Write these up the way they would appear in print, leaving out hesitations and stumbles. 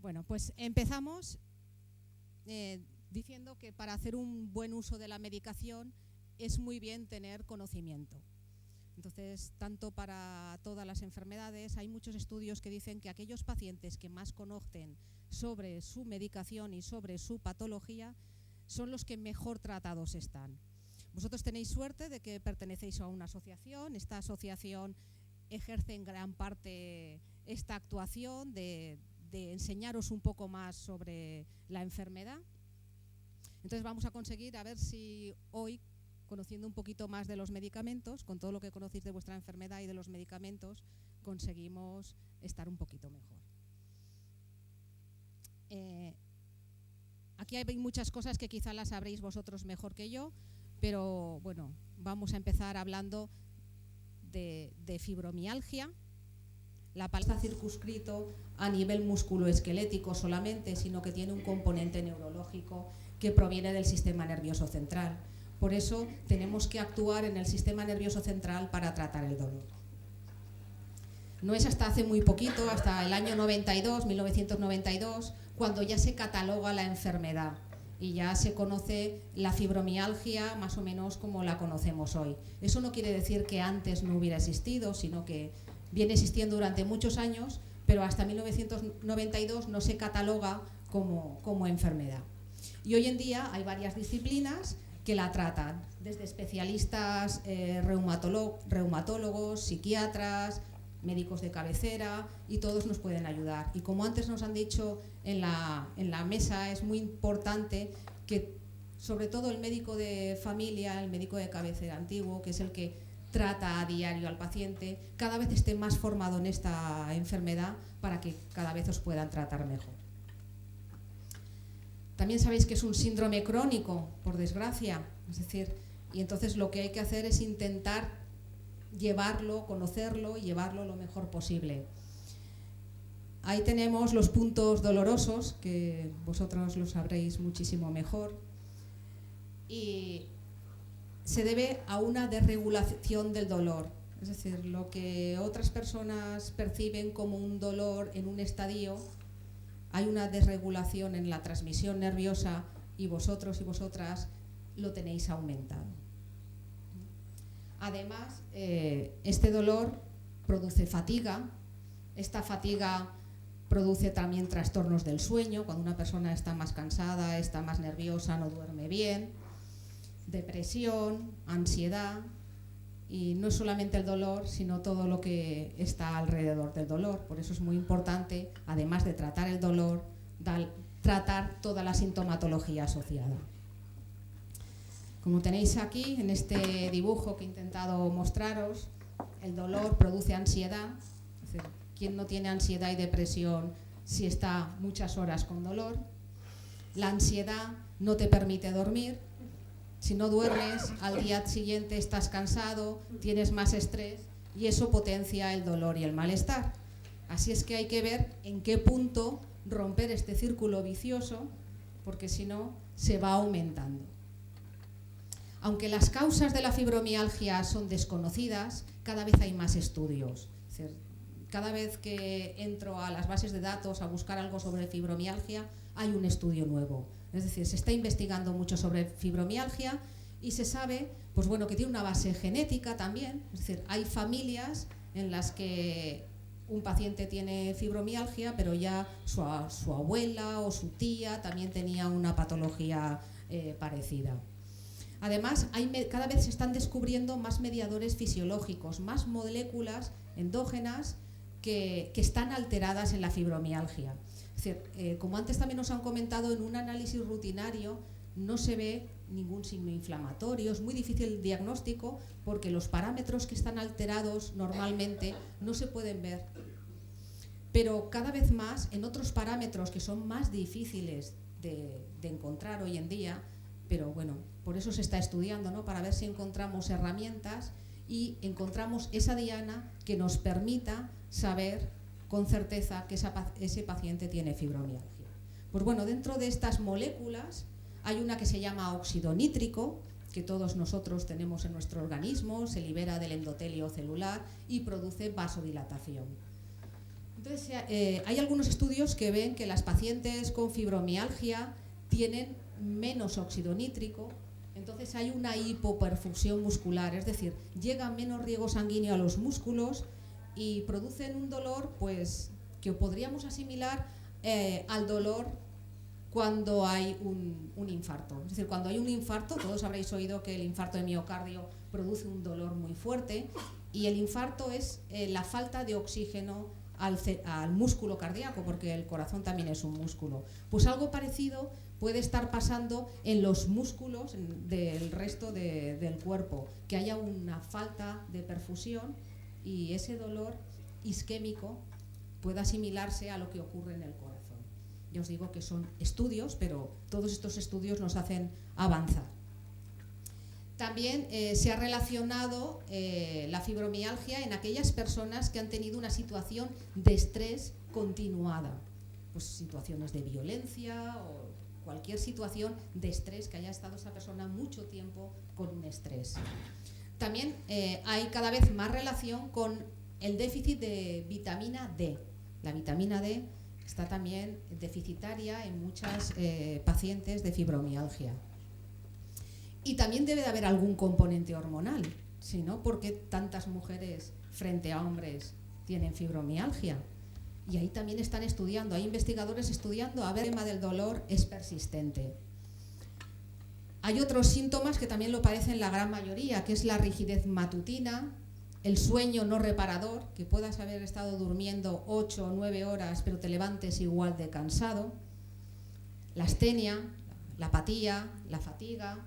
Bueno, pues empezamos diciendo que para hacer un buen uso de la medicación es muy bien tener conocimiento. Entonces, tanto para todas las enfermedades, hay muchos estudios que dicen que aquellos pacientes que más conocen sobre su medicación y sobre su patología son los que mejor tratados están. Vosotros tenéis suerte de que pertenecéis a una asociación. Esta asociación ejerce en gran parte esta actuación de enseñaros un poco más sobre la enfermedad. Entonces vamos a conseguir a ver si hoy, conociendo un poquito más de los medicamentos, con todo lo que conocéis de vuestra enfermedad y de los medicamentos, conseguimos estar un poquito mejor. Aquí hay muchas cosas que quizá las sabréis vosotros mejor que yo, pero bueno, vamos a empezar hablando de fibromialgia. La palabra está circunscrito a nivel musculoesquelético solamente, sino que tiene un componente neurológico que proviene del sistema nervioso central. Por eso tenemos que actuar en el sistema nervioso central para tratar el dolor. No es hasta hace muy poquito, hasta el año 92, 1992, cuando ya se cataloga la enfermedad y ya se conoce la fibromialgia más o menos como la conocemos hoy. Eso no quiere decir que antes no hubiera existido, sino que viene existiendo durante muchos años, pero hasta 1992 no se cataloga como enfermedad. Y hoy en día hay varias disciplinas que la tratan, desde especialistas reumatólogos, psiquiatras, médicos de cabecera, y todos nos pueden ayudar. Y como antes nos han dicho en la mesa, es muy importante que sobre todo el médico de familia, el médico de cabecera antiguo, que es el que trata a diario al paciente, cada vez esté más formado en esta enfermedad para que cada vez os puedan tratar mejor. También sabéis que es un síndrome crónico, por desgracia, es decir, y entonces lo que hay que hacer es intentar llevarlo, conocerlo y llevarlo lo mejor posible. Ahí tenemos los puntos dolorosos, que vosotros lo sabréis muchísimo mejor, y se debe a una desregulación del dolor. Es decir, lo que otras personas perciben como un dolor en un estadio, hay una desregulación en la transmisión nerviosa y vosotros y vosotras lo tenéis aumentado. Además, este dolor produce fatiga. Esta fatiga produce también trastornos del sueño. Cuando una persona está más cansada, está más nerviosa, no duerme bien. Depresión, ansiedad, y no es solamente el dolor, sino todo lo que está alrededor del dolor. Por eso es muy importante, además de tratar el dolor, tratar toda la sintomatología asociada. Como tenéis aquí en este dibujo que he intentado mostraros, el dolor produce ansiedad. Es decir, ¿quién no tiene ansiedad y depresión si está muchas horas con dolor? La ansiedad no te permite dormir. Si no duermes, al día siguiente estás cansado, tienes más estrés y eso potencia el dolor y el malestar. Así es que hay que ver en qué punto romper este círculo vicioso, porque si no, se va aumentando. Aunque las causas de la fibromialgia son desconocidas, cada vez hay más estudios. Es decir, cada vez que entro a las bases de datos a buscar algo sobre fibromialgia, hay un estudio nuevo. Es decir, se está investigando mucho sobre fibromialgia y se sabe, pues bueno, que tiene una base genética también. Es decir, hay familias en las que un paciente tiene fibromialgia, pero ya su abuela o su tía también tenía una patología parecida. Además, cada vez se están descubriendo más mediadores fisiológicos, más moléculas endógenas que están alteradas en la fibromialgia. Es decir, como antes también nos han comentado, en un análisis rutinario no se ve ningún signo inflamatorio, es muy difícil el diagnóstico porque los parámetros que están alterados normalmente no se pueden ver. Pero cada vez más en otros parámetros que son más difíciles de encontrar hoy en día, pero bueno, por eso se está estudiando, ¿no? Para ver si encontramos herramientas y encontramos esa diana que nos permita saber con certeza que ese paciente tiene fibromialgia. Pues bueno, dentro de estas moléculas hay una que se llama óxido nítrico, que todos nosotros tenemos en nuestro organismo, se libera del endotelio celular y produce vasodilatación. Entonces, hay algunos estudios que ven que las pacientes con fibromialgia tienen menos óxido nítrico, entonces hay una hipoperfusión muscular, es decir, llega menos riego sanguíneo a los músculos y producen un dolor pues, que podríamos asimilar al dolor cuando hay un infarto. Es decir, cuando hay un infarto, todos habréis oído que el infarto de miocardio produce un dolor muy fuerte, y el infarto es la falta de oxígeno al músculo cardíaco, porque el corazón también es un músculo. Pues algo parecido puede estar pasando en los músculos del resto del cuerpo, que haya una falta de perfusión y ese dolor isquémico pueda asimilarse a lo que ocurre en el corazón. Ya os digo que son estudios, pero todos estos estudios nos hacen avanzar. También se ha relacionado la fibromialgia en aquellas personas que han tenido una situación de estrés continuada, pues situaciones de violencia o cualquier situación de estrés que haya estado esa persona mucho tiempo con un estrés. También hay cada vez más relación con el déficit de vitamina D. La vitamina D está también deficitaria en muchas pacientes de fibromialgia. Y también debe de haber algún componente hormonal, si no, ¿por qué tantas mujeres frente a hombres tienen fibromialgia? Y ahí también están estudiando, hay investigadores estudiando a ver si el tema del dolor es persistente. Hay otros síntomas que también lo padecen la gran mayoría, que es la rigidez matutina, el sueño no reparador, que puedas haber estado durmiendo 8 o 9 horas pero te levantes igual de cansado, la astenia, la apatía, la fatiga,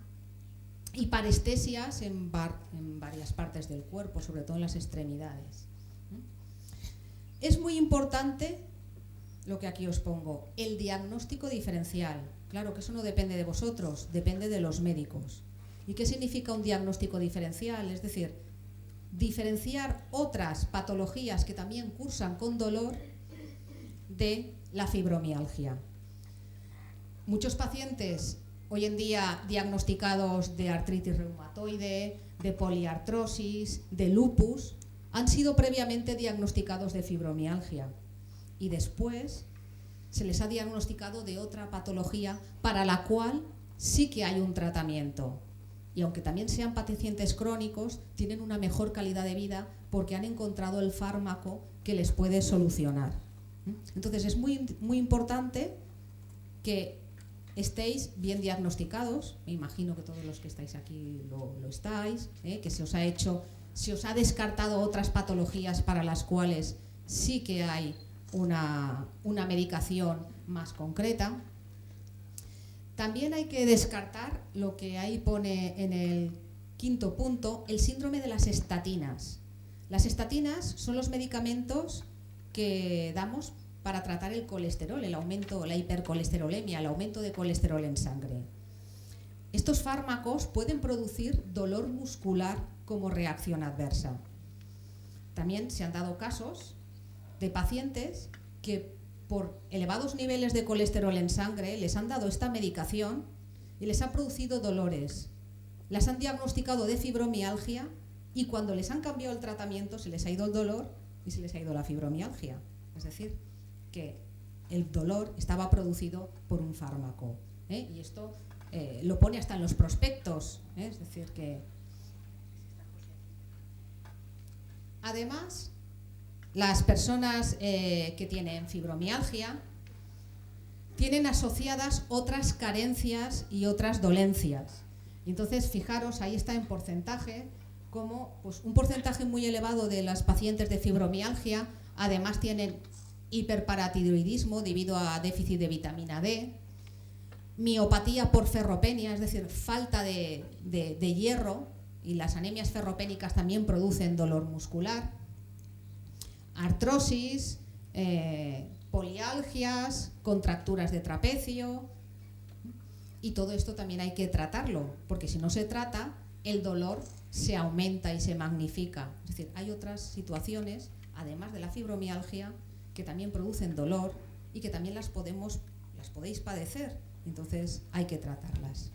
y parestesias en varias partes del cuerpo, sobre todo en las extremidades. Es muy importante lo que aquí os pongo, el diagnóstico diferencial. Claro que eso no depende de vosotros, depende de los médicos. ¿Y qué significa un diagnóstico diferencial? Es decir, diferenciar otras patologías que también cursan con dolor de la fibromialgia. Muchos pacientes hoy en día diagnosticados de artritis reumatoide, de poliartrosis, de lupus, han sido previamente diagnosticados de fibromialgia y después se les ha diagnosticado de otra patología para la cual sí que hay un tratamiento. Y aunque también sean pacientes crónicos, tienen una mejor calidad de vida porque han encontrado el fármaco que les puede solucionar. Entonces es muy importante que estéis bien diagnosticados, me imagino que todos los que estáis aquí lo estáis, que se os ha descartado otras patologías para las cuales sí que hay una medicación más concreta. También hay que descartar lo que ahí pone en el 5º punto, el síndrome de las estatinas. Las estatinas son los medicamentos que damos para tratar el colesterol, el aumento, la hipercolesterolemia, el aumento de colesterol en sangre. Estos fármacos pueden producir dolor muscular como reacción adversa. También se han dado casos de pacientes que por elevados niveles de colesterol en sangre les han dado esta medicación y les ha producido dolores. Las han diagnosticado de fibromialgia y cuando les han cambiado el tratamiento se les ha ido el dolor y se les ha ido la fibromialgia. Es decir, que el dolor estaba producido por un fármaco. Y esto lo pone hasta en los prospectos. Es decir, que además las personas que tienen fibromialgia tienen asociadas otras carencias y otras dolencias. Y entonces, fijaros, ahí está en porcentaje, como pues, un porcentaje muy elevado de las pacientes de fibromialgia además tienen hiperparatiroidismo debido a déficit de vitamina D, miopatía por ferropenia, es decir, falta de hierro, y las anemias ferropénicas también producen dolor muscular, artrosis, polialgias, contracturas de trapecio, y todo esto también hay que tratarlo, porque si no se trata, el dolor se aumenta y se magnifica. Es decir, hay otras situaciones, además de la fibromialgia, que también producen dolor y que también las podéis padecer, entonces hay que tratarlas.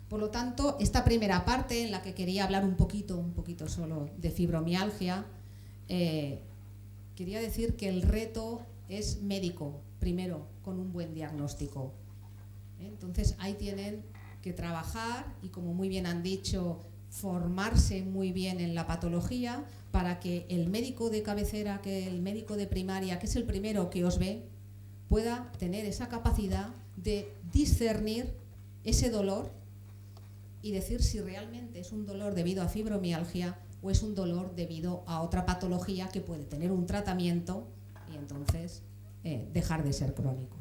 Por lo tanto, esta primera parte en la que quería hablar un poquito solo de fibromialgia, quería decir que el reto es médico, primero, con un buen diagnóstico. Entonces ahí tienen que trabajar y, como muy bien han dicho, formarse muy bien en la patología para que el médico de cabecera, que el médico de primaria, que es el primero que os ve, pueda tener esa capacidad de discernir ese dolor y decir si realmente es un dolor debido a fibromialgia o es un dolor debido a otra patología que puede tener un tratamiento y entonces dejar de ser crónico.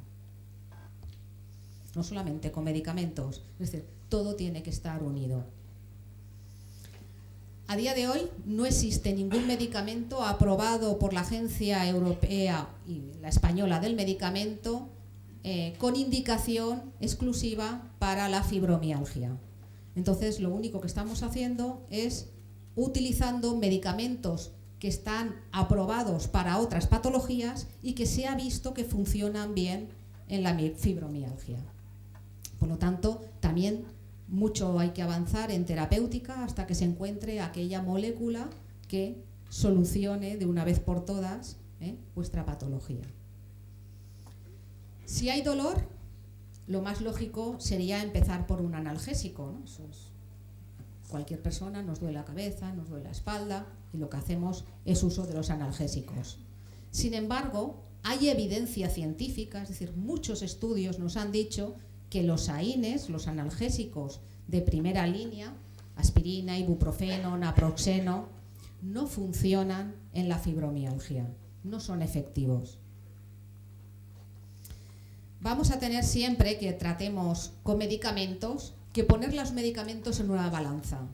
No solamente con medicamentos, es decir, todo tiene que estar unido. A día de hoy no existe ningún medicamento aprobado por la Agencia Europea y la Española del Medicamento con indicación exclusiva para la fibromialgia. Entonces, lo único que estamos haciendo es utilizando medicamentos que están aprobados para otras patologías y que se ha visto que funcionan bien en la fibromialgia. Por lo tanto, también mucho hay que avanzar en terapéutica hasta que se encuentre aquella molécula que solucione de una vez por todas vuestra patología. Si hay dolor, lo más lógico sería empezar por un analgésico, ¿no? Cualquier persona nos duele la cabeza, nos duele la espalda y lo que hacemos es uso de los analgésicos. Sin embargo, hay evidencia científica, es decir, muchos estudios nos han dicho que los AINES, los analgésicos de primera línea, aspirina, ibuprofeno, naproxeno, no funcionan en la fibromialgia, no son efectivos. Vamos a tener siempre que tratemos con medicamentos que poner los medicamentos en una balanza.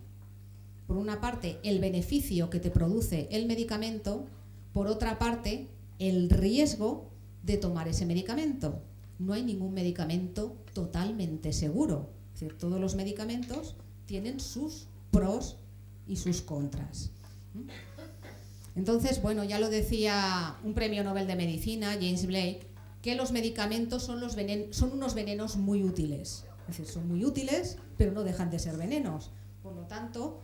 Por una parte, el beneficio que te produce el medicamento, por otra parte, el riesgo de tomar ese medicamento. No hay ningún medicamento totalmente seguro. Es decir, todos los medicamentos tienen sus pros y sus contras. Entonces, bueno, ya lo decía un premio Nobel de Medicina, James Blake, que los medicamentos son unos venenos muy útiles. Es decir, son muy útiles, pero no dejan de ser venenos. Por lo tanto,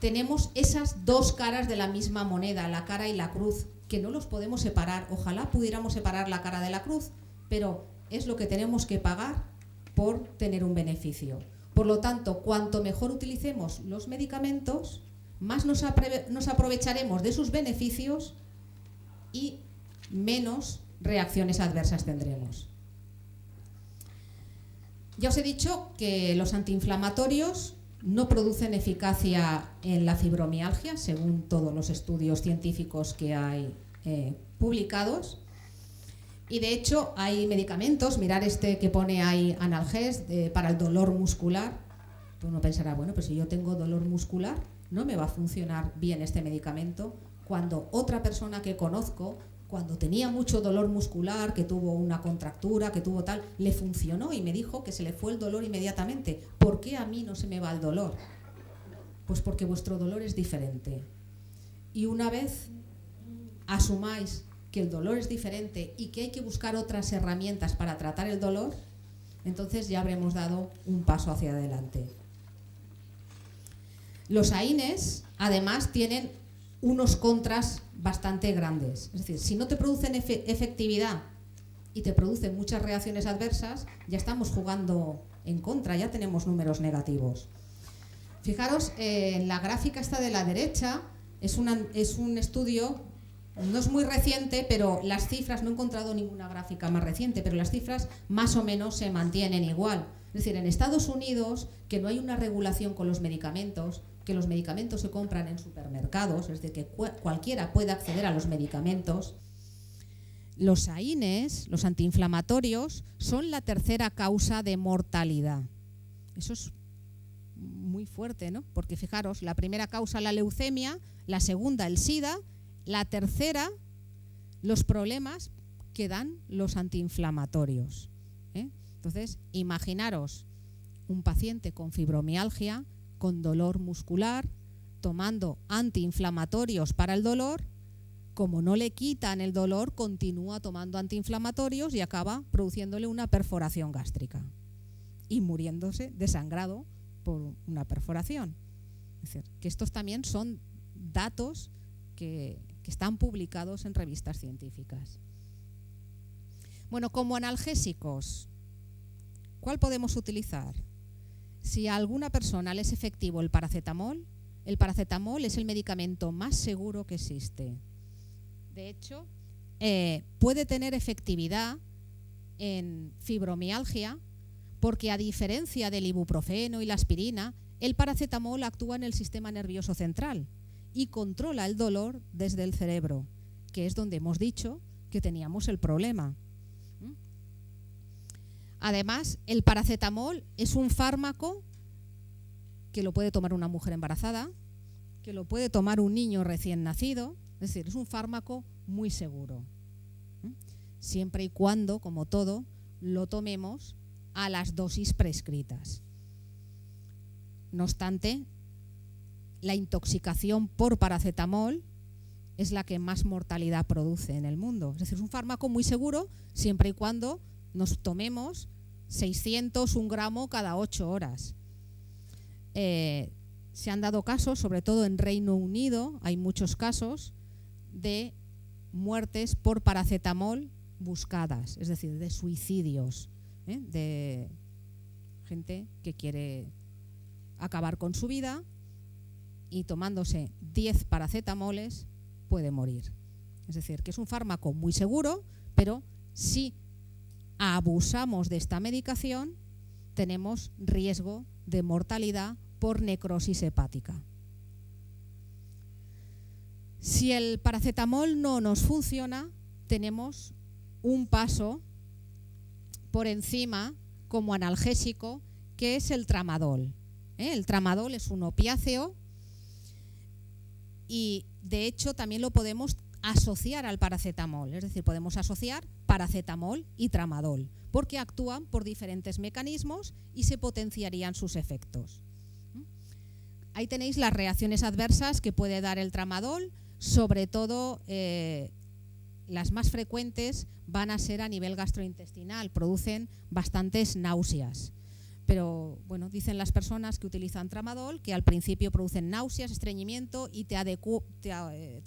tenemos esas dos caras de la misma moneda, la cara y la cruz, que no los podemos separar. Ojalá pudiéramos separar la cara de la cruz, pero es lo que tenemos que pagar por tener un beneficio. Por lo tanto, cuanto mejor utilicemos los medicamentos, más nos aprovecharemos de sus beneficios y menos reacciones adversas tendremos. Ya os he dicho que los antiinflamatorios no producen eficacia en la fibromialgia, según todos los estudios científicos que hay publicados. Y de hecho hay medicamentos, mirar este que pone ahí Analgés para el dolor muscular. Uno pensará, bueno, pues si yo tengo dolor muscular, no me va a funcionar bien este medicamento, cuando otra persona que conozco, cuando tenía mucho dolor muscular, que tuvo una contractura, que tuvo tal, le funcionó y me dijo que se le fue el dolor inmediatamente. ¿Por qué a mí no se me va el dolor? Pues porque vuestro dolor es diferente. Y una vez asumáis que el dolor es diferente y que hay que buscar otras herramientas para tratar el dolor, entonces ya habremos dado un paso hacia adelante. Los AINES, además, tienen unos contras bastante grandes. Es decir, si no te producen efectividad y te producen muchas reacciones adversas, ya estamos jugando en contra, ya tenemos números negativos. Fijaros, en la gráfica esta de la derecha es un estudio, no es muy reciente, pero las cifras, no he encontrado ninguna gráfica más reciente, pero las cifras más o menos se mantienen igual. Es decir, en Estados Unidos, que no hay una regulación con los medicamentos, que los medicamentos se compran en supermercados, es decir, que cualquiera puede acceder a los medicamentos, los AINES, los antiinflamatorios, son la tercera causa de mortalidad. Eso es muy fuerte, ¿no? Porque fijaros, la primera causa la leucemia, la segunda el SIDA, la tercera los problemas que dan los antiinflamatorios. Entonces, imaginaros un paciente con fibromialgia, con dolor muscular, tomando antiinflamatorios para el dolor, como no le quitan el dolor, continúa tomando antiinflamatorios y acaba produciéndole una perforación gástrica y muriéndose desangrado por una perforación. Es decir, que estos también son datos que que están publicados en revistas científicas. Bueno, como analgésicos, ¿cuál podemos utilizar? Si a alguna persona le es efectivo el paracetamol es el medicamento más seguro que existe. De hecho, puede tener efectividad en fibromialgia porque, a diferencia del ibuprofeno y la aspirina, el paracetamol actúa en el sistema nervioso central y controla el dolor desde el cerebro, que es donde hemos dicho que teníamos el problema. Además, el paracetamol es un fármaco que lo puede tomar una mujer embarazada, que lo puede tomar un niño recién nacido, es decir, es un fármaco muy seguro. Siempre y cuando, como todo, lo tomemos a las dosis prescritas. No obstante, la intoxicación por paracetamol es la que más mortalidad produce en el mundo. Es decir, es un fármaco muy seguro siempre y cuando nos tomemos 600, 1 gramo cada 8 horas. Se han dado casos, sobre todo en Reino Unido, hay muchos casos de muertes por paracetamol buscadas, es decir, de suicidios, de gente que quiere acabar con su vida y tomándose 10 paracetamoles puede morir. Es decir, que es un fármaco muy seguro, pero si abusamos de esta medicación tenemos riesgo de mortalidad por necrosis hepática. Si el paracetamol no nos funciona, tenemos un paso por encima como analgésico, que es el tramadol. El tramadol es un opiáceo y, de hecho, también lo podemos asociar al paracetamol. Es decir, podemos asociar paracetamol y tramadol, porque actúan por diferentes mecanismos y se potenciarían sus efectos. Ahí tenéis las reacciones adversas que puede dar el tramadol, sobre todo las más frecuentes van a ser a nivel gastrointestinal, producen bastantes náuseas. Pero bueno, dicen las personas que utilizan tramadol que al principio producen náuseas, estreñimiento y te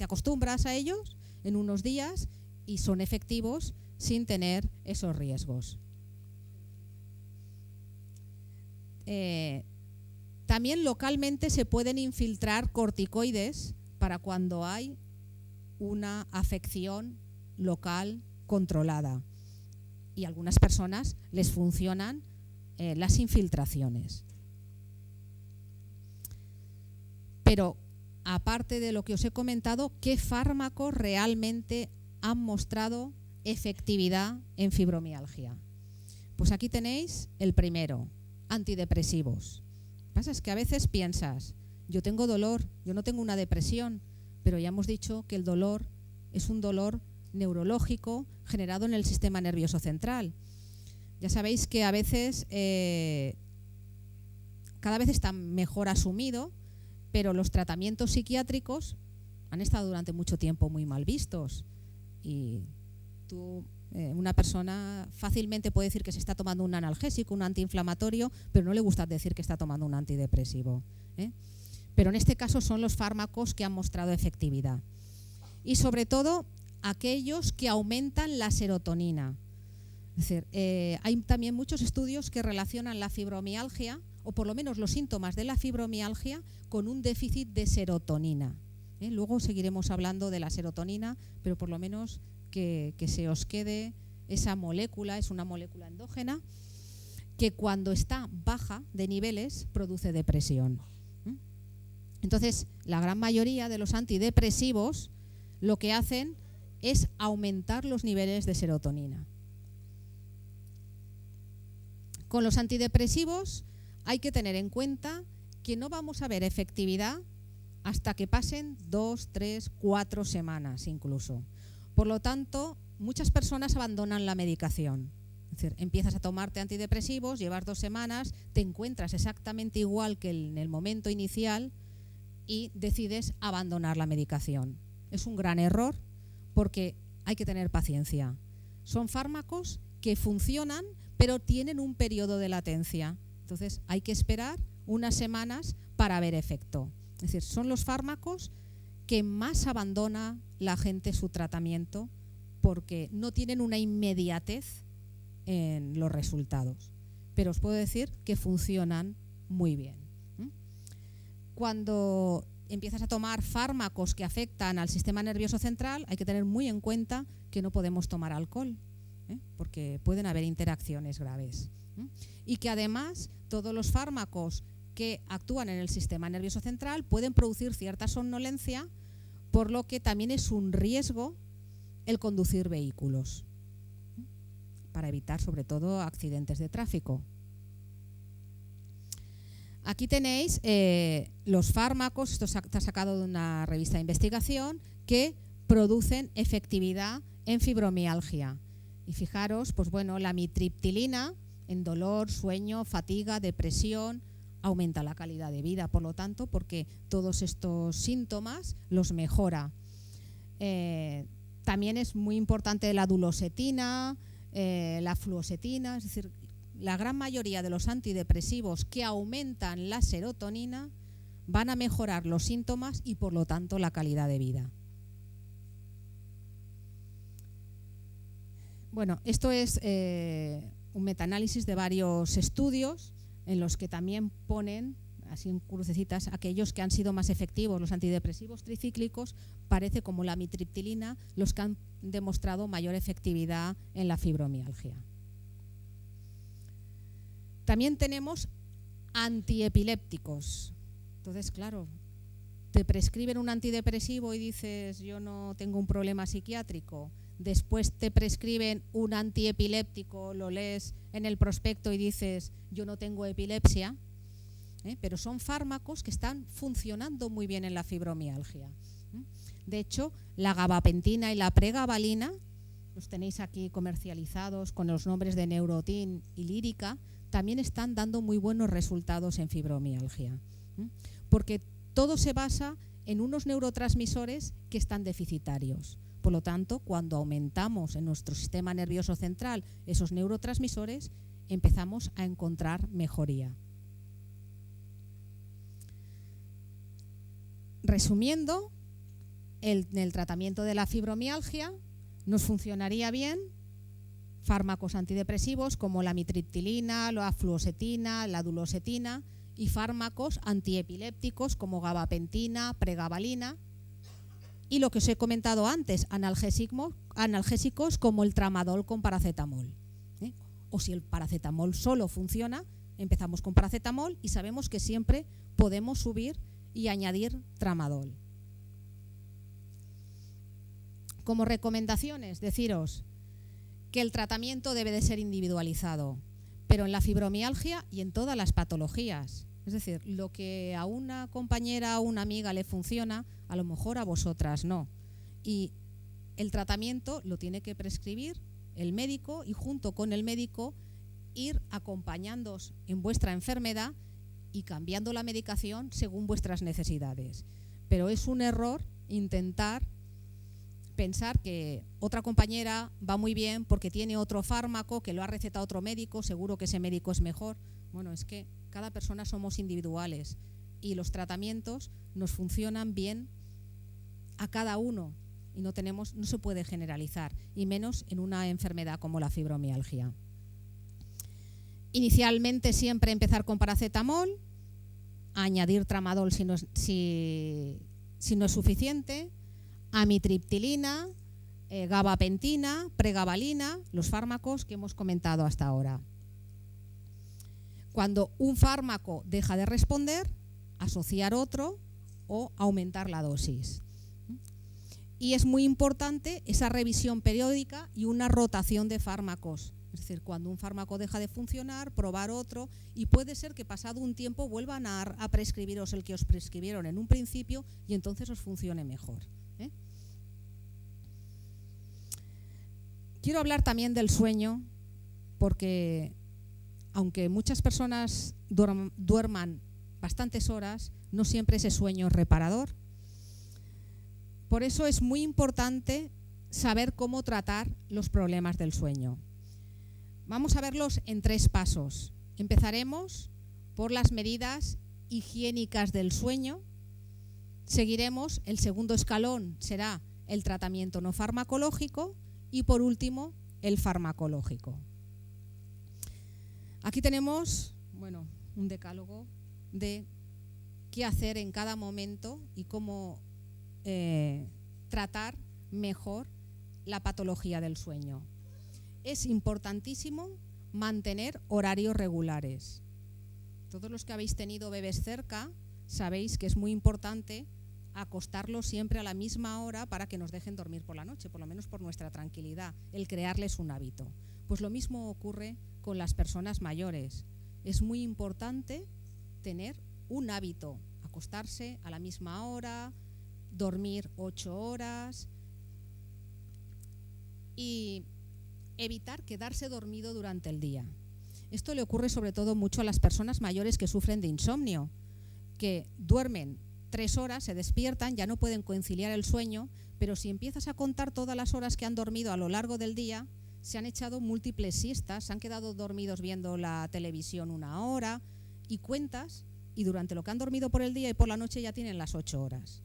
acostumbras a ellos en unos días y son efectivos sin tener esos riesgos. También localmente se pueden infiltrar corticoides para cuando hay una afección local controlada. Y a algunas personas les funcionan las infiltraciones. Pero, aparte de lo que os he comentado, ¿qué fármacos realmente han mostrado efectividad en fibromialgia? Pues aquí tenéis el primero, antidepresivos. Lo que pasa es que a veces piensas, yo tengo dolor, yo no tengo una depresión, pero ya hemos dicho que el dolor es un dolor neurológico generado en el sistema nervioso central. Ya sabéis que a veces, cada vez está mejor asumido, pero los tratamientos psiquiátricos han estado durante mucho tiempo muy mal vistos. Y una persona fácilmente puede decir que se está tomando un analgésico, un antiinflamatorio, pero no le gusta decir que está tomando un antidepresivo. Pero en este caso son los fármacos que han mostrado efectividad. Y sobre todo aquellos que aumentan la serotonina. Es decir, hay también muchos estudios que relacionan la fibromialgia, o por lo menos los síntomas de la fibromialgia, con un déficit de serotonina. Luego seguiremos hablando de la serotonina, pero por lo menos que se os quede esa molécula, es una molécula endógena, que cuando está baja de niveles produce depresión. Entonces, la gran mayoría de los antidepresivos lo que hacen es aumentar los niveles de serotonina. Con los antidepresivos hay que tener en cuenta que no vamos a ver efectividad hasta que pasen 2, 3, 4 semanas incluso. Por lo tanto, muchas personas abandonan la medicación. Es decir, empiezas a tomarte antidepresivos, llevas 2 semanas, te encuentras exactamente igual que en el momento inicial y decides abandonar la medicación. Es un gran error porque hay que tener paciencia. Son fármacos que funcionan, pero tienen un periodo de latencia. Entonces hay que esperar unas semanas para ver efecto. Es decir, son los fármacos que más abandona la gente su tratamiento porque no tienen una inmediatez en los resultados. Pero os puedo decir que funcionan muy bien. Cuando empiezas a tomar fármacos que afectan al sistema nervioso central, hay que tener muy en cuenta que no podemos tomar alcohol, porque pueden haber interacciones graves. Y que además todos los fármacos que actúan en el sistema nervioso central pueden producir cierta somnolencia, por lo que también es un riesgo el conducir vehículos, para evitar sobre todo accidentes de tráfico. Aquí tenéis los fármacos, esto está sacado de una revista de investigación, que producen efectividad en fibromialgia. Y fijaros, pues bueno, la amitriptilina en dolor, sueño, fatiga, depresión, aumenta la calidad de vida, por lo tanto, porque todos estos síntomas los mejora. También es muy importante la duloxetina, la fluoxetina, es decir, la gran mayoría de los antidepresivos que aumentan la serotonina van a mejorar los síntomas y por lo tanto la calidad de vida. Bueno, esto es un metaanálisis de varios estudios en los que también ponen, así en crucecitas, aquellos que han sido más efectivos, los antidepresivos tricíclicos, parece como la amitriptilina, los que han demostrado mayor efectividad en la fibromialgia. También tenemos antiepilépticos. Entonces, claro, te prescriben un antidepresivo y dices, yo no tengo un problema psiquiátrico. Después te prescriben un antiepiléptico, lo lees en el prospecto y dices, yo no tengo epilepsia. Pero son fármacos que están funcionando muy bien en la fibromialgia. De hecho, la gabapentina y la pregabalina, los tenéis aquí comercializados con los nombres de Neurotin y Lírica, también están dando muy buenos resultados en fibromialgia. Porque todo se basa en unos neurotransmisores que están deficitarios. Por lo tanto, cuando aumentamos en nuestro sistema nervioso central esos neurotransmisores, empezamos a encontrar mejoría. Resumiendo, en el tratamiento de la fibromialgia nos funcionaría bien fármacos antidepresivos como la amitriptilina, la fluoxetina, la duloxetina y fármacos antiepilépticos como gabapentina, pregabalina y lo que os he comentado antes, analgésicos como el tramadol con paracetamol. O si el paracetamol solo funciona, empezamos con paracetamol y sabemos que siempre podemos subir y añadir tramadol. Como recomendaciones, deciros que el tratamiento debe de ser individualizado, pero en la fibromialgia y en todas las patologías. Es decir, lo que a una compañera o una amiga le funciona, a lo mejor a vosotras no. Y el tratamiento lo tiene que prescribir el médico y junto con el médico ir acompañándoos en vuestra enfermedad y cambiando la medicación según vuestras necesidades. Pero es un error intentar pensar que otra compañera va muy bien porque tiene otro fármaco que lo ha recetado otro médico, seguro que ese médico es mejor. Bueno, es que cada persona somos individuales y los tratamientos nos funcionan bien a cada uno y no se puede generalizar, y menos en una enfermedad como la fibromialgia. Inicialmente siempre empezar con paracetamol, añadir tramadol si no es suficiente, amitriptilina, gabapentina, pregabalina, los fármacos que hemos comentado hasta ahora. Cuando un fármaco deja de responder, asociar otro o aumentar la dosis. Y es muy importante esa revisión periódica y una rotación de fármacos. Es decir, cuando un fármaco deja de funcionar, probar otro, y puede ser que pasado un tiempo vuelvan a prescribiros el que os prescribieron en un principio y entonces os funcione mejor. Quiero hablar también del sueño, porque aunque muchas personas duerman bastantes horas, no siempre ese sueño es reparador. Por eso es muy importante saber cómo tratar los problemas del sueño. Vamos a verlos en 3 pasos. Empezaremos por las medidas higiénicas del sueño, Seguiremos, el segundo escalón será el tratamiento no farmacológico y por último el farmacológico. Aquí tenemos, un decálogo de qué hacer en cada momento y cómo tratar mejor la patología del sueño. Es importantísimo mantener horarios regulares. Todos los que habéis tenido bebés cerca sabéis que es muy importante acostarlos siempre a la misma hora para que nos dejen dormir por la noche, por lo menos por nuestra tranquilidad, el crearles un hábito. Pues lo mismo ocurre con las personas mayores. Es muy importante tener un hábito, acostarse a la misma hora, dormir 8 horas y evitar quedarse dormido durante el día. Esto le ocurre sobre todo mucho a las personas mayores que sufren de insomnio, que duermen 3 horas, se despiertan, ya no pueden conciliar el sueño, pero si empiezas a contar todas las horas que han dormido a lo largo del día, se han echado múltiples siestas, se han quedado dormidos viendo la televisión 1 hora y cuentas, y durante lo que han dormido por el día y por la noche ya tienen las 8 horas.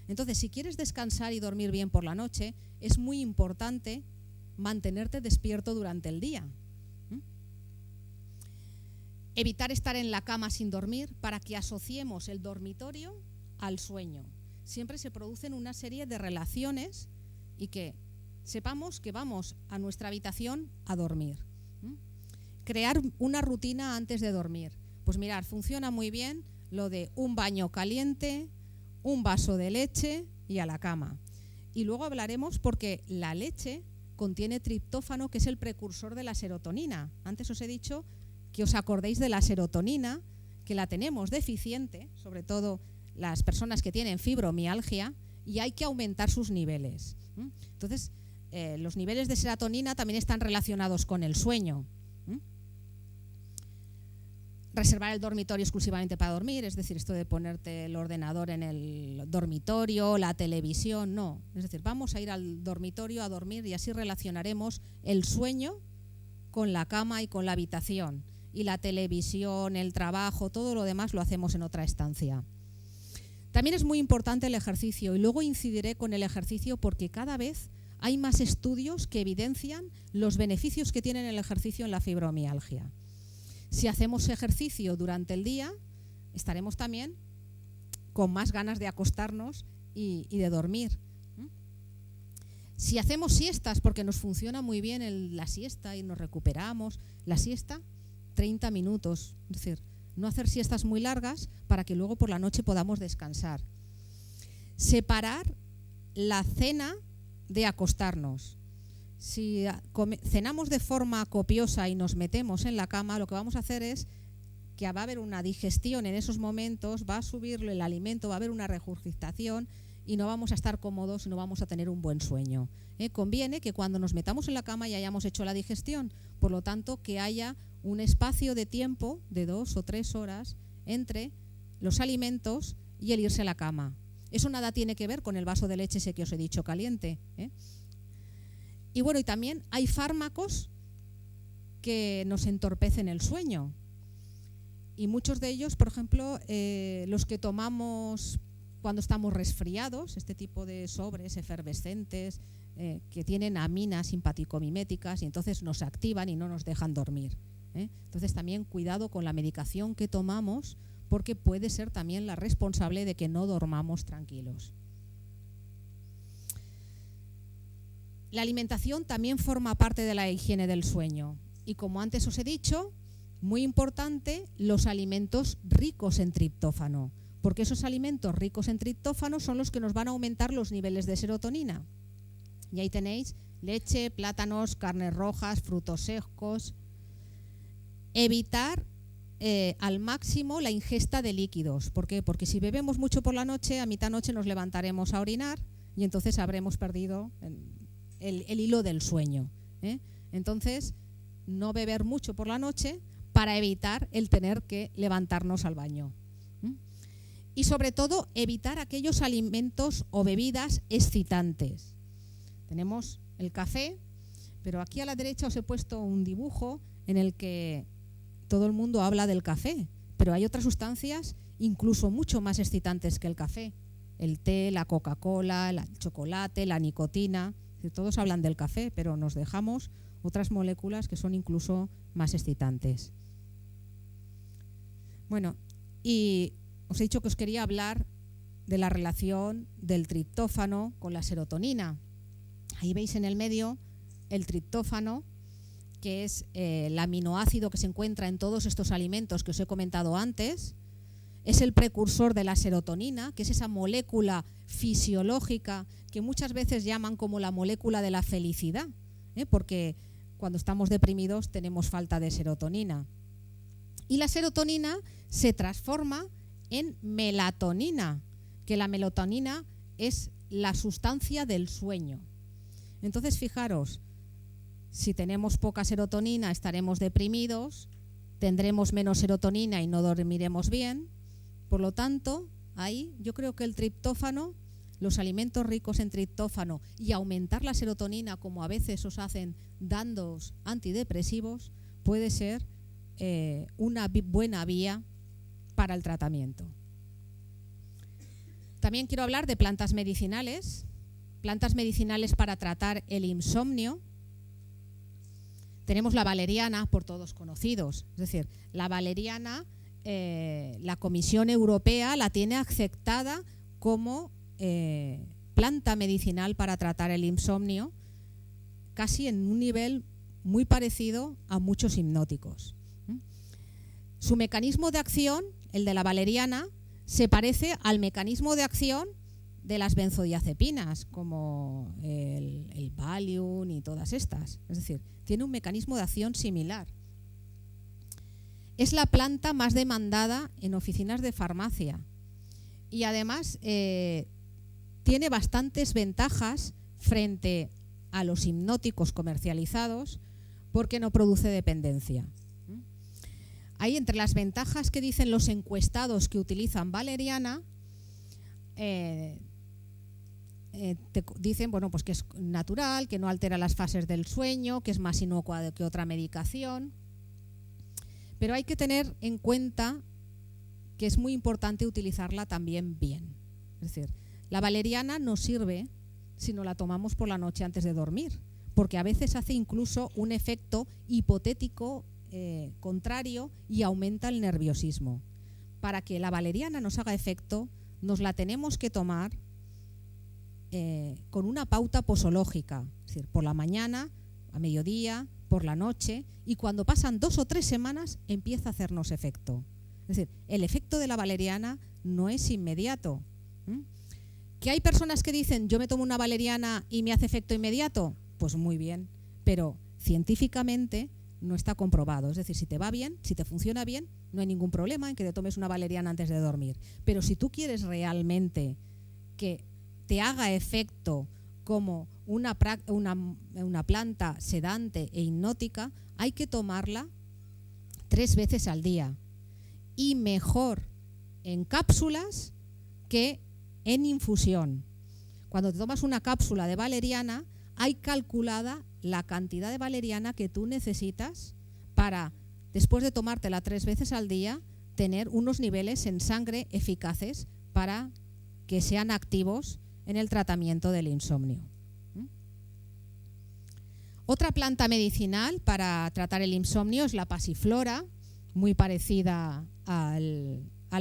Entonces, si quieres descansar y dormir bien por la noche, es muy importante mantenerte despierto durante el día. Evitar estar en la cama sin dormir para que asociemos el dormitorio al sueño. Siempre se producen una serie de relaciones y que sepamos que vamos a nuestra habitación a dormir. Crear una rutina antes de dormir. Pues mirad, funciona muy bien lo de un baño caliente, un vaso de leche y a la cama. Y luego hablaremos porque la leche contiene triptófano, que es el precursor de la serotonina. Antes os he dicho que os acordéis de la serotonina, que la tenemos deficiente, sobre todo las personas que tienen fibromialgia, y hay que aumentar sus niveles. Entonces, los niveles de serotonina también están relacionados con el sueño. Reservar el dormitorio exclusivamente para dormir, es decir, esto de ponerte el ordenador en el dormitorio, la televisión, no. Es decir, vamos a ir al dormitorio a dormir y así relacionaremos el sueño con la cama y con la habitación. Y la televisión, el trabajo, todo lo demás lo hacemos en otra estancia. También es muy importante el ejercicio y luego incidiré con el ejercicio porque cada vez hay más estudios que evidencian los beneficios que tiene el ejercicio en la fibromialgia. Si hacemos ejercicio durante el día, estaremos también con más ganas de acostarnos y de dormir. Si hacemos siestas, porque nos funciona muy bien la siesta y nos recuperamos, la siesta, 30 minutos, es decir, no hacer siestas muy largas para que luego por la noche podamos descansar. Separar la cena de acostarnos. Si cenamos de forma copiosa y nos metemos en la cama, lo que vamos a hacer es que va a haber una digestión en esos momentos, va a subir el alimento, va a haber una regurgitación y no vamos a estar cómodos y no vamos a tener un buen sueño. Conviene que cuando nos metamos en la cama ya hayamos hecho la digestión, por lo tanto que haya un espacio de tiempo de 2 o 3 horas entre los alimentos y el irse a la cama. Eso nada tiene que ver con el vaso de leche ese que os he dicho caliente. Y bueno, y también hay fármacos que nos entorpecen el sueño. Y muchos de ellos, por ejemplo, los que tomamos cuando estamos resfriados, este tipo de sobres efervescentes que tienen aminas simpaticomiméticas y entonces nos activan y no nos dejan dormir. Entonces también cuidado con la medicación que tomamos porque puede ser también la responsable de que no dormamos tranquilos. La alimentación también forma parte de la higiene del sueño y como antes os he dicho, muy importante los alimentos ricos en triptófano, porque esos alimentos ricos en triptófano son los que nos van a aumentar los niveles de serotonina. Y ahí tenéis leche, plátanos, carnes rojas, frutos secos. Evitar al máximo la ingesta de líquidos. ¿Por qué? Porque si bebemos mucho por la noche, a mitad noche nos levantaremos a orinar y entonces habremos perdido el hilo del sueño. Entonces, no beber mucho por la noche para evitar el tener que levantarnos al baño. Y sobre todo, evitar aquellos alimentos o bebidas excitantes. Tenemos el café, pero aquí a la derecha os he puesto un dibujo en el que todo el mundo habla del café, pero hay otras sustancias incluso mucho más excitantes que el café. el té, la Coca-Cola, el chocolate, la nicotina. Todos hablan del café, pero nos dejamos otras moléculas que son incluso más excitantes. Bueno, y os he dicho que os quería hablar de la relación del triptófano con la serotonina. Ahí veis en el medio el triptófano, que es el aminoácido que se encuentra en todos estos alimentos que os he comentado antes. Es el precursor de la serotonina, que es esa molécula fisiológica que muchas veces llaman como la molécula de la felicidad, porque cuando estamos deprimidos tenemos falta de serotonina. Y la serotonina se transforma en melatonina, que la melatonina es la sustancia del sueño. Entonces, fijaros, si tenemos poca serotonina estaremos deprimidos, tendremos menos serotonina y no dormiremos bien. Por lo tanto, ahí yo creo que el triptófano, los alimentos ricos en triptófano y aumentar la serotonina, como a veces os hacen dándoos antidepresivos, puede ser una buena vía para el tratamiento. También quiero hablar de plantas medicinales para tratar el insomnio. Tenemos la valeriana, por todos conocidos, es decir, la valeriana, la Comisión Europea la tiene aceptada como planta medicinal para tratar el insomnio, casi en un nivel muy parecido a muchos hipnóticos. Su mecanismo de acción, el de la valeriana, se parece al mecanismo de acción de las benzodiazepinas, como el Valium y todas estas. Es decir, tiene un mecanismo de acción similar. Es la planta más demandada en oficinas de farmacia y además tiene bastantes ventajas frente a los hipnóticos comercializados porque no produce dependencia. Hay entre las ventajas que dicen los encuestados que utilizan valeriana, te dicen pues que es natural, que no altera las fases del sueño, que es más inocua que otra medicación. Pero hay que tener en cuenta que es muy importante utilizarla también bien. Es decir, la valeriana nos sirve si no la tomamos por la noche antes de dormir, porque a veces hace incluso un efecto hipotético contrario y aumenta el nerviosismo. Para que la valeriana nos haga efecto, nos la tenemos que tomar con una pauta posológica, es decir, por la mañana, a mediodía, por la noche, y cuando pasan 2 o 3 semanas empieza a hacernos efecto. Es decir, el efecto de la valeriana no es inmediato. ¿Que hay personas que dicen yo me tomo una valeriana y me hace efecto inmediato? Pues muy bien, pero científicamente no está comprobado. Es decir, si te va bien, si te funciona bien, no hay ningún problema en que te tomes una valeriana antes de dormir. Pero si tú quieres realmente que te haga efecto como una planta sedante e hipnótica, hay que tomarla 3 veces al día y mejor en cápsulas que en infusión. Cuando te tomas una cápsula de valeriana, hay calculada la cantidad de valeriana que tú necesitas para, después de tomártela 3 veces al día, tener unos niveles en sangre eficaces para que sean activos en el tratamiento del insomnio. Otra planta medicinal para tratar el insomnio es la pasiflora, muy parecida a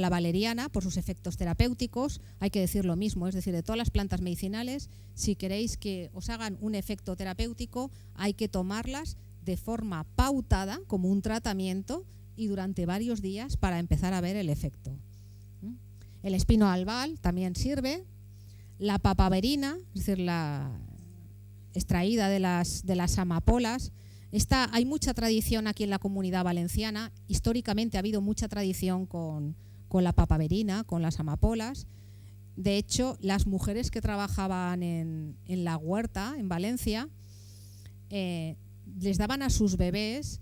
la valeriana por sus efectos terapéuticos. Hay que decir lo mismo, es decir, de todas las plantas medicinales, si queréis que os hagan un efecto terapéutico, hay que tomarlas de forma pautada como un tratamiento y durante varios días para empezar a ver el efecto. El espino albal también sirve. La papaverina, es decir, la extraída de las amapolas. Hay mucha tradición aquí en la Comunidad Valenciana. Históricamente ha habido mucha tradición con la papaverina, con las amapolas. De hecho, las mujeres que trabajaban en la huerta en Valencia les daban a sus bebés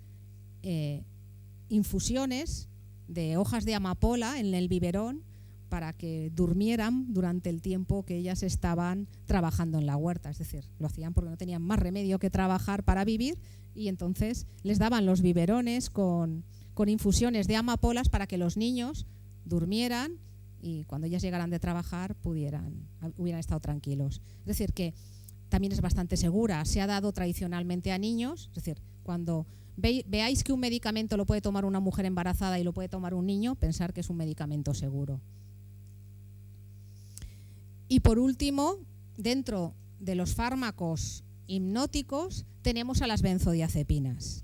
infusiones de hojas de amapola en el biberón para que durmieran durante el tiempo que ellas estaban trabajando en la huerta. Es decir, lo hacían porque no tenían más remedio que trabajar para vivir y entonces les daban los biberones con infusiones de amapolas para que los niños durmieran y cuando ellas llegaran de trabajar hubieran estado tranquilos. Es decir, que también es bastante segura. Se ha dado tradicionalmente a niños, es decir, cuando veáis que un medicamento lo puede tomar una mujer embarazada y lo puede tomar un niño, pensar que es un medicamento seguro. Y por último, dentro de los fármacos hipnóticos tenemos a las benzodiazepinas.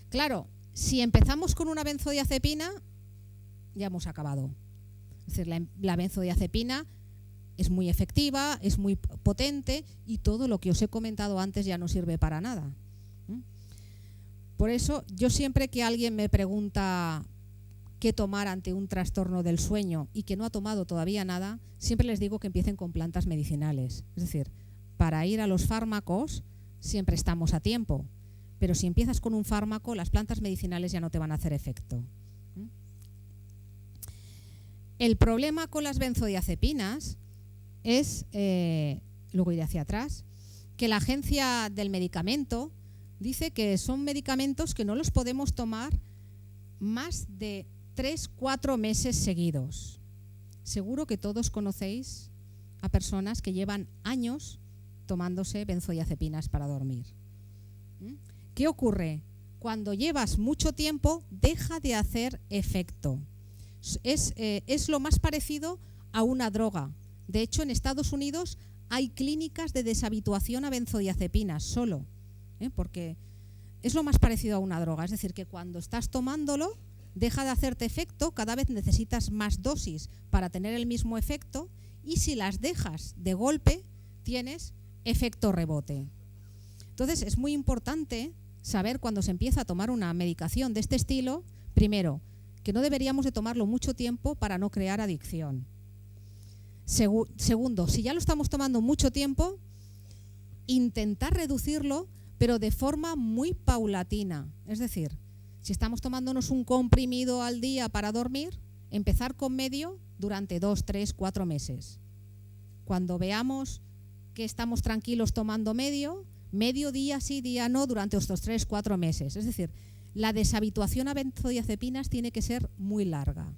Claro, si empezamos con una benzodiazepina, ya hemos acabado. Es decir, la benzodiazepina es muy efectiva, es muy potente y todo lo que os he comentado antes ya no sirve para nada. Por eso, yo siempre que alguien me pregunta qué tomar ante un trastorno del sueño y que no ha tomado todavía nada, siempre les digo que empiecen con plantas medicinales. Es decir, para ir a los fármacos siempre estamos a tiempo, pero si empiezas con un fármaco, las plantas medicinales ya no te van a hacer efecto. El problema con las benzodiazepinas es, luego iré hacia atrás, que la Agencia del Medicamento dice que son medicamentos que no los podemos tomar más de 3-4 meses seguidos. Seguro que todos conocéis a personas que llevan años tomándose benzodiazepinas para dormir. ¿Qué ocurre? Cuando llevas mucho tiempo, deja de hacer efecto. Es lo más parecido a una droga. De hecho, en Estados Unidos hay clínicas de deshabituación a benzodiazepinas solo, porque es lo más parecido a una droga. Es decir, que cuando estás tomándolo, deja de hacerte efecto, cada vez necesitas más dosis para tener el mismo efecto, y si las dejas de golpe, tienes efecto rebote. Entonces, es muy importante saber cuando se empieza a tomar una medicación de este estilo, primero, que no deberíamos de tomarlo mucho tiempo para no crear adicción. Segundo, si ya lo estamos tomando mucho tiempo, intentar reducirlo, pero de forma muy paulatina. Es decir, si estamos tomándonos un comprimido al día para dormir, empezar con medio durante 2, 3, 4 meses. Cuando veamos que estamos tranquilos tomando medio día sí, día no, durante estos 3, 4 meses. Es decir, la deshabituación a benzodiazepinas tiene que ser muy larga.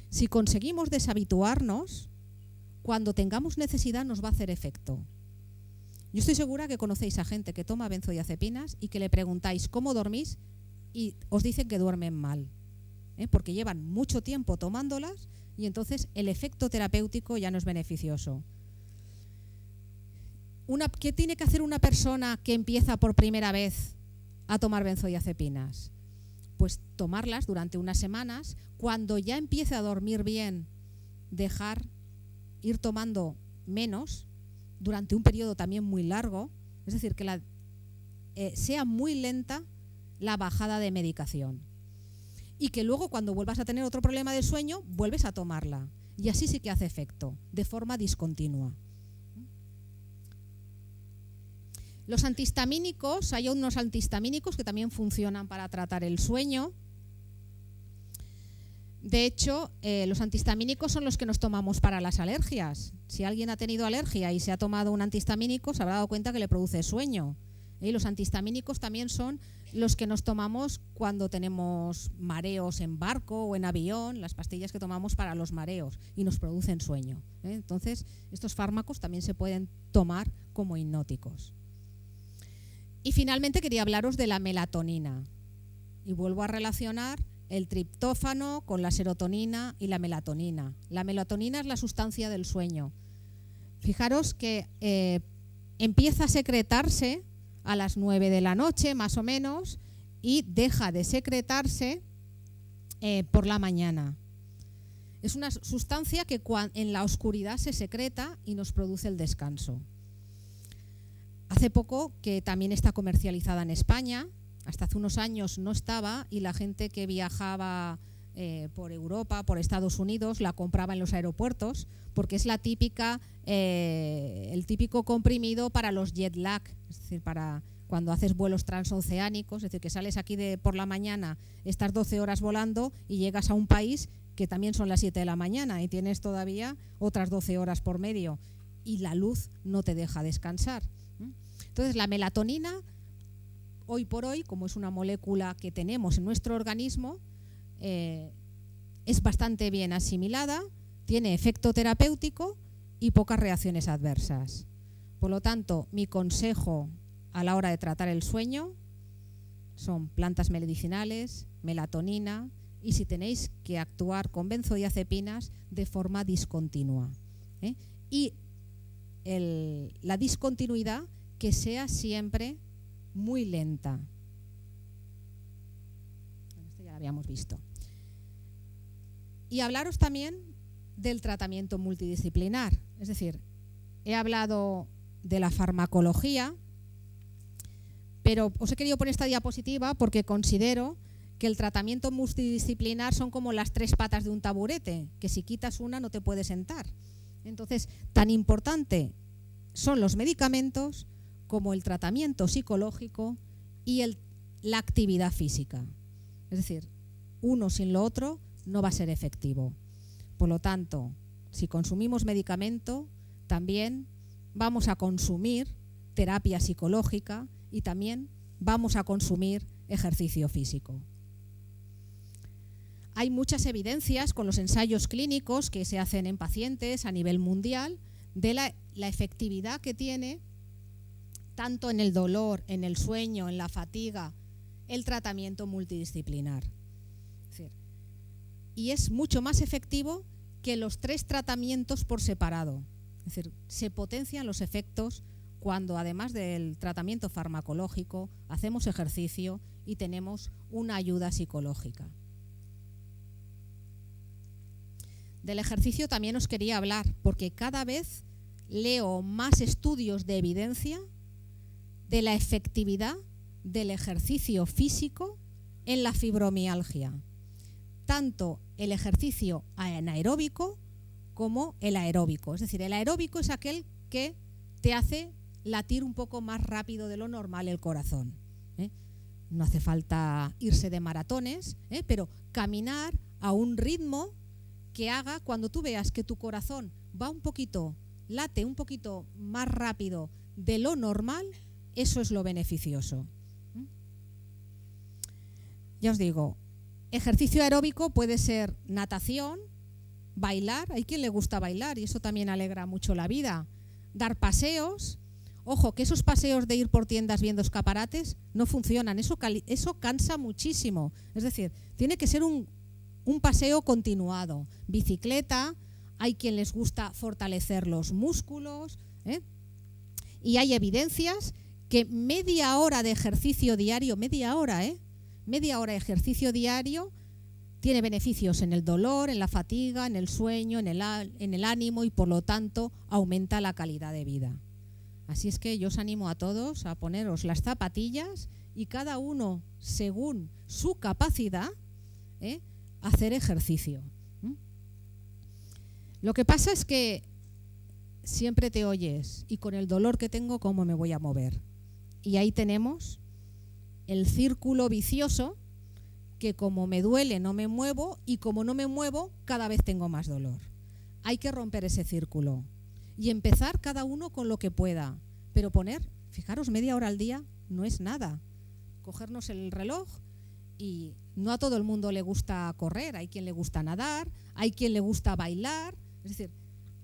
Si conseguimos deshabituarnos, cuando tengamos necesidad nos va a hacer efecto. Yo estoy segura que conocéis a gente que toma benzodiazepinas y que le preguntáis cómo dormís y os dicen que duermen mal, porque llevan mucho tiempo tomándolas y entonces el efecto terapéutico ya no es beneficioso. ¿Qué tiene que hacer una persona que empieza por primera vez a tomar benzodiazepinas? Pues tomarlas durante unas semanas. Cuando ya empiece a dormir bien, ir tomando menos durante un periodo también muy largo. Es decir, que sea muy lenta la bajada de medicación. Y que luego cuando vuelvas a tener otro problema del sueño, vuelves a tomarla. Y así sí que hace efecto, de forma discontinua. Los antihistamínicos, hay unos antihistamínicos que también funcionan para tratar el sueño. De hecho, los antihistamínicos son los que nos tomamos para las alergias. Si alguien ha tenido alergia y se ha tomado un antihistamínico, se habrá dado cuenta que le produce sueño. Y los antihistamínicos también son los que nos tomamos cuando tenemos mareos en barco o en avión, las pastillas que tomamos para los mareos y nos producen sueño. Entonces, estos fármacos también se pueden tomar como hipnóticos. Y finalmente quería hablaros de la melatonina. Y vuelvo a relacionar el triptófano con la serotonina y la melatonina. La melatonina es la sustancia del sueño. Fijaros que empieza a secretarse a las 9 de la noche, más o menos, y deja de secretarse por la mañana. Es una sustancia que en la oscuridad se secreta y nos produce el descanso. Hace poco que también está comercializada en España, hasta hace unos años no estaba y la gente que viajaba por Europa, por Estados Unidos, la compraba en los aeropuertos porque es la típica, el típico comprimido para los jet lag, es decir, para cuando haces vuelos transoceánicos, es decir, que sales aquí por la mañana, estás 12 horas volando y llegas a un país que también son las 7 de la mañana y tienes todavía otras 12 horas por medio y la luz no te deja descansar. Entonces, la melatonina, hoy por hoy, como es una molécula que tenemos en nuestro organismo, es bastante bien asimilada, tiene efecto terapéutico y pocas reacciones adversas. Por lo tanto, mi consejo a la hora de tratar el sueño son plantas medicinales, melatonina y si tenéis que actuar con benzodiazepinas de forma discontinua. Y la discontinuidad que sea siempre muy lenta. Esto ya lo habíamos visto. Y hablaros también del tratamiento multidisciplinar. Es decir, he hablado de la farmacología, pero os he querido poner esta diapositiva porque considero que el tratamiento multidisciplinar son como las 3 patas de un taburete, que si quitas una no te puedes sentar. Entonces, tan importante son los medicamentos como el tratamiento psicológico y la actividad física. Es decir, uno sin lo otro no va a ser efectivo. Por lo tanto, si consumimos medicamento, también vamos a consumir terapia psicológica y también vamos a consumir ejercicio físico. Hay muchas evidencias con los ensayos clínicos que se hacen en pacientes a nivel mundial de la efectividad que tiene tanto en el dolor, en el sueño, en la fatiga, el tratamiento multidisciplinar. Y es mucho más efectivo que los 3 tratamientos por separado. Es decir, se potencian los efectos cuando además del tratamiento farmacológico hacemos ejercicio y tenemos una ayuda psicológica. Del ejercicio también os quería hablar porque cada vez leo más estudios de evidencia de la efectividad del ejercicio físico en la fibromialgia. Tanto el ejercicio anaeróbico como el aeróbico. Es decir, el aeróbico es aquel que te hace latir un poco más rápido de lo normal el corazón. No hace falta irse de maratones, pero caminar a un ritmo que haga cuando tú veas que tu corazón va un poquito, late un poquito más rápido de lo normal, eso es lo beneficioso. Ya os digo, ejercicio aeróbico puede ser natación, bailar, hay quien le gusta bailar y eso también alegra mucho la vida, dar paseos. Ojo, que esos paseos de ir por tiendas viendo escaparates no funcionan, eso cansa muchísimo. Es decir, tiene que ser un paseo continuado. Bicicleta, hay quien les gusta fortalecer los músculos, y hay evidencias que media hora de ejercicio diario, media hora de ejercicio diario tiene beneficios en el dolor, en la fatiga, en el sueño, en el ánimo y por lo tanto aumenta la calidad de vida. Así es que yo os animo a todos a poneros las zapatillas y cada uno, según su capacidad, hacer ejercicio. Lo que pasa es que siempre te oyes y con el dolor que tengo, ¿cómo me voy a mover? Y ahí tenemos el círculo vicioso que como me duele no me muevo y como no me muevo cada vez tengo más dolor. Hay que romper ese círculo y empezar cada uno con lo que pueda, pero fijaros, media hora al día no es nada. Cogernos el reloj y no a todo el mundo le gusta correr, hay quien le gusta nadar, hay quien le gusta bailar, es decir,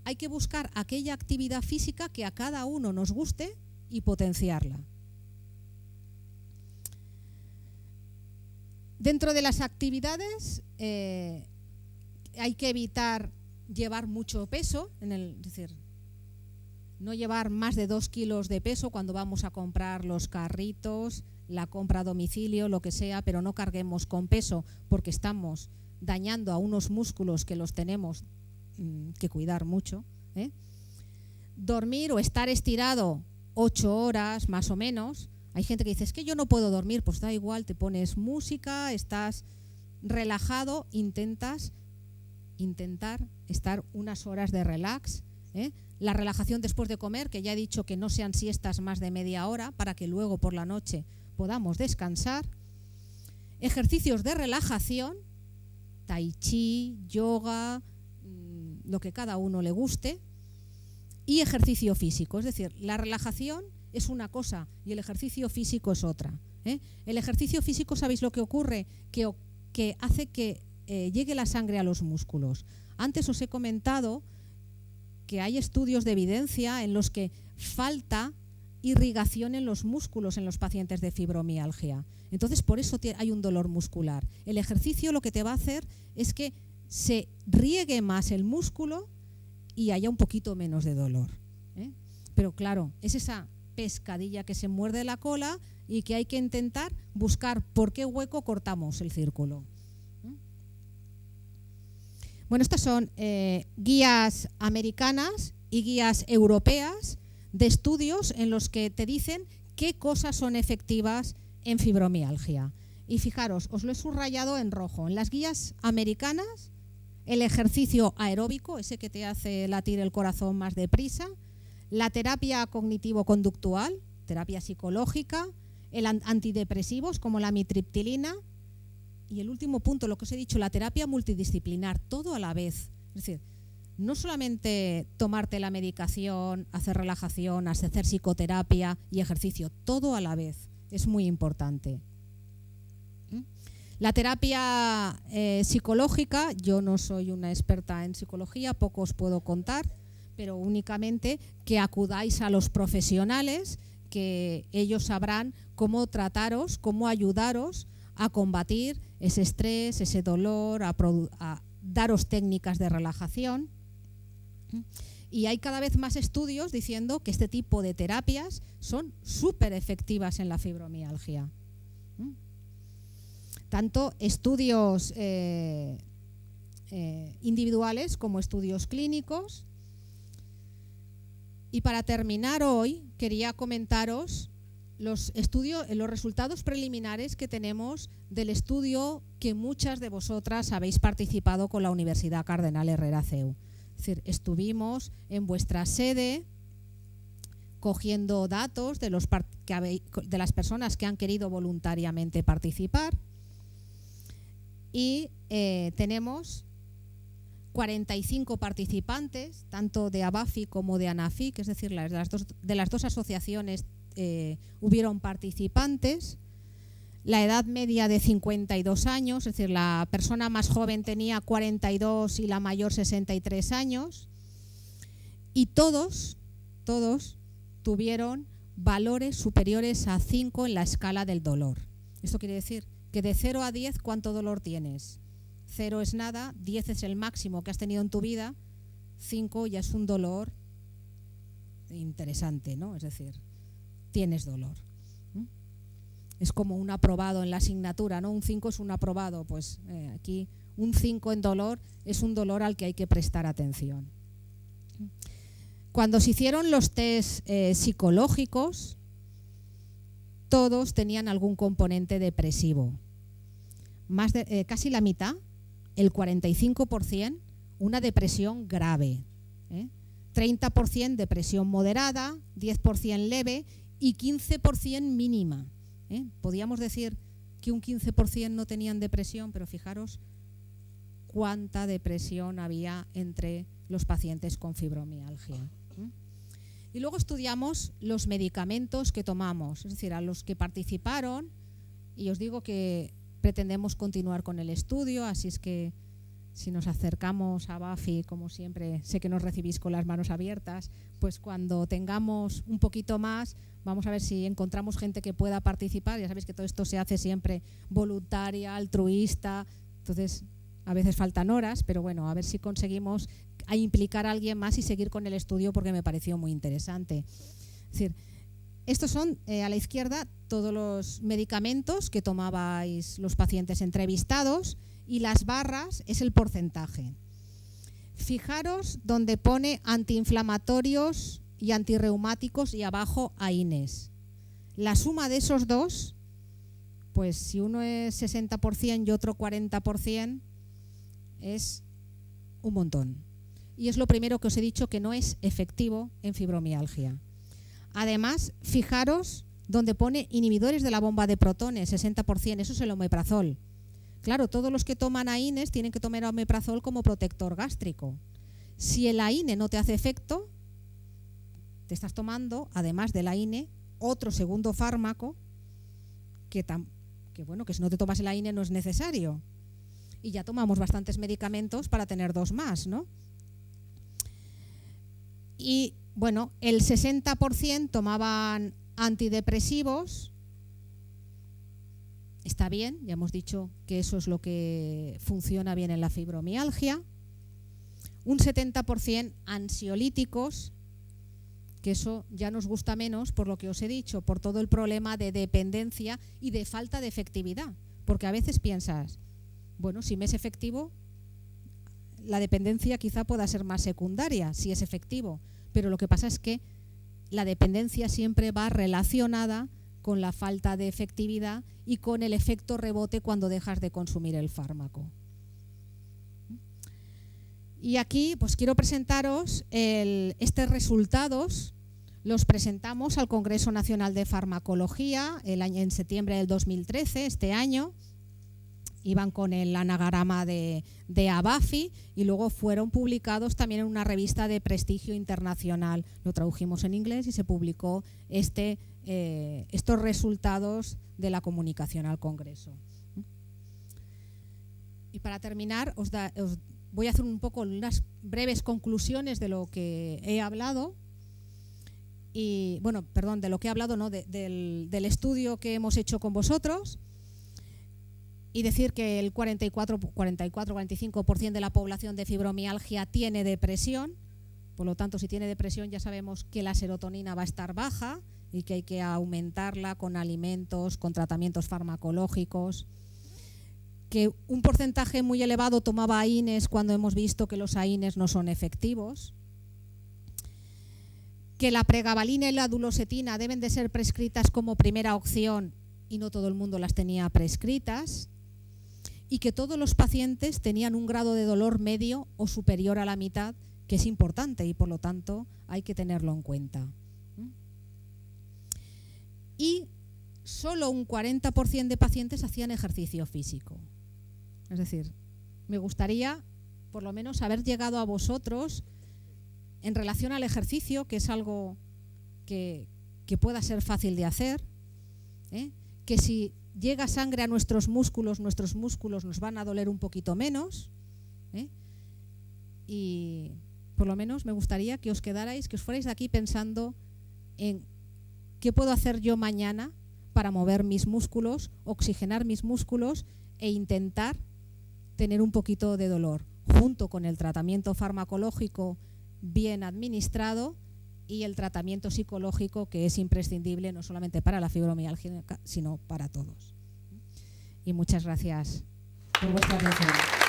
hay que buscar aquella actividad física que a cada uno nos guste y potenciarla. Dentro de las actividades hay que evitar llevar mucho peso, es decir, no llevar más de 2 kilos de peso cuando vamos a comprar los carritos, la compra a domicilio, lo que sea, pero no carguemos con peso porque estamos dañando a unos músculos que los tenemos que cuidar mucho. Dormir o estar estirado 8 horas más o menos. Hay gente que dice, es que yo no puedo dormir, pues da igual, te pones música, estás relajado, intentar estar unas horas de relax. La relajación después de comer, que ya he dicho que no sean siestas más de media hora para que luego por la noche podamos descansar. Ejercicios de relajación, tai chi, yoga, lo que cada uno le guste. Y ejercicio físico, es decir, la relajación es una cosa y el ejercicio físico es otra. El ejercicio físico, ¿sabéis lo que ocurre? Que hace que llegue la sangre a los músculos, Antes os he comentado que hay estudios de evidencia en los que falta irrigación en los músculos en los pacientes de fibromialgia. Entonces, por eso hay un dolor muscular. El ejercicio lo que te va a hacer es que se riegue más el músculo y haya un poquito menos de dolor, ¿eh? Pero claro, es esa pescadilla que se muerde la cola y que hay que intentar buscar por qué hueco cortamos el círculo. Bueno, estas son guías americanas y guías europeas de estudios en los que te dicen qué cosas son efectivas en fibromialgia. Y fijaros, os lo he subrayado en rojo. En las guías americanas, el ejercicio aeróbico, ese que te hace latir el corazón más deprisa, la terapia cognitivo-conductual, terapia psicológica, el antidepresivos como la amitriptilina y el último punto, lo que os he dicho, la terapia multidisciplinar, todo a la vez. Es decir, no solamente tomarte la medicación, hacer relajación, hacer psicoterapia y ejercicio, todo a la vez. Es muy importante. La terapia psicológica, yo no soy una experta en psicología, poco os puedo contar, pero únicamente que acudáis a los profesionales, que ellos sabrán cómo trataros, cómo ayudaros a combatir ese estrés, ese dolor, a daros técnicas de relajación. Y hay cada vez más estudios diciendo que este tipo de terapias son súper efectivas en la fibromialgia. Tanto estudios individuales como estudios clínicos. Y para terminar hoy, quería comentaros los resultados preliminares que tenemos del estudio que muchas de vosotras habéis participado con la Universidad Cardenal Herrera CEU. Es decir, estuvimos en vuestra sede cogiendo datos de las personas que han querido voluntariamente participar y tenemos 45 participantes, tanto de ABAFI como de ANAFIC, es decir, de las dos asociaciones hubieron participantes. La edad media de 52 años, es decir, la persona más joven tenía 42 y la mayor 63 años. Y todos tuvieron valores superiores a 5 en la escala del dolor. Esto quiere decir que de 0 a 10, ¿cuánto dolor tienes? 0 es nada, 10 es el máximo que has tenido en tu vida, 5 ya es un dolor interesante, ¿no? Es decir, tienes dolor. Es como un aprobado en la asignatura, ¿no? Un 5 es un aprobado, pues aquí un 5 en dolor es un dolor al que hay que prestar atención. Cuando se hicieron los test psicológicos, todos tenían algún componente depresivo. Casi la mitad, el 45%, una depresión grave. 30% depresión moderada, 10% leve y 15% mínima. Podíamos decir que un 15% no tenían depresión, pero fijaros cuánta depresión había entre los pacientes con fibromialgia. Y luego estudiamos los medicamentos que tomamos, es decir, a los que participaron, y os digo que pretendemos continuar con el estudio, así es que si nos acercamos a BAFI, como siempre, sé que nos recibís con las manos abiertas, pues cuando tengamos un poquito más, vamos a ver si encontramos gente que pueda participar. Ya sabéis que todo esto se hace siempre voluntaria, altruista, entonces a veces faltan horas, pero bueno, a ver si conseguimos implicar a alguien más y seguir con el estudio porque me pareció muy interesante. Es decir, estos son, a la izquierda, todos los medicamentos que tomabais los pacientes entrevistados y las barras es el porcentaje. Fijaros donde pone antiinflamatorios y antirreumáticos y abajo AINES. La suma de esos dos, pues si uno es 60% y otro 40%, es un montón. Y es lo primero que os he dicho que no es efectivo en fibromialgia. Además, fijaros donde pone inhibidores de la bomba de protones, 60%, eso es el omeprazol. Claro, todos los que toman AINES tienen que tomar omeprazol como protector gástrico. Si el AINE no te hace efecto, te estás tomando, además del AINE, otro segundo fármaco que si no te tomas el AINE no es necesario. y ya tomamos bastantes medicamentos para tener 2 más, ¿no? Y bueno, el 60% tomaban antidepresivos. Está bien, ya hemos dicho que eso es lo que funciona bien en la fibromialgia. Un 70% ansiolíticos, que eso ya nos gusta menos por lo que os he dicho, por todo el problema de dependencia y de falta de efectividad. Porque a veces piensas, bueno, si me es efectivo, la dependencia quizá pueda ser más secundaria, si es efectivo. Pero lo que pasa es que la dependencia siempre va relacionada con la falta de efectividad y con el efecto rebote cuando dejas de consumir el fármaco. Y aquí pues quiero presentaros estos resultados. Los presentamos al Congreso Nacional de Farmacología en septiembre del 2013, este año. Iban con el anagrama de ABAFI y luego fueron publicados también en una revista de prestigio internacional. Lo tradujimos en inglés y se publicó estos resultados de la comunicación al Congreso. Y para terminar, os voy a hacer un poco unas breves conclusiones de lo que he hablado. Y, bueno, perdón, de lo que he hablado, no, del estudio que hemos hecho con vosotros. Y decir que el 44-45% de la población de fibromialgia tiene depresión. Por lo tanto, si tiene depresión ya sabemos que la serotonina va a estar baja y que hay que aumentarla con alimentos, con tratamientos farmacológicos. Que un porcentaje muy elevado tomaba AINES cuando hemos visto que los AINES no son efectivos. Que la pregabalina y la duloxetina deben de ser prescritas como primera opción y no todo el mundo las tenía prescritas. Y que todos los pacientes tenían un grado de dolor medio o superior a la mitad, que es importante y por lo tanto hay que tenerlo en cuenta. Y solo un 40% de pacientes hacían ejercicio físico. Es decir, me gustaría por lo menos haber llegado a vosotros en relación al ejercicio, que es algo que pueda ser fácil de hacer, que si llega sangre a nuestros músculos nos van a doler un poquito menos, y por lo menos me gustaría que os quedarais, que os fuerais de aquí pensando en qué puedo hacer yo mañana para mover mis músculos, oxigenar mis músculos e intentar tener un poquito de dolor, junto con el tratamiento farmacológico bien administrado y el tratamiento psicológico, que es imprescindible no solamente para la fibromialgia, sino para todos. Y muchas gracias por vuestra atención.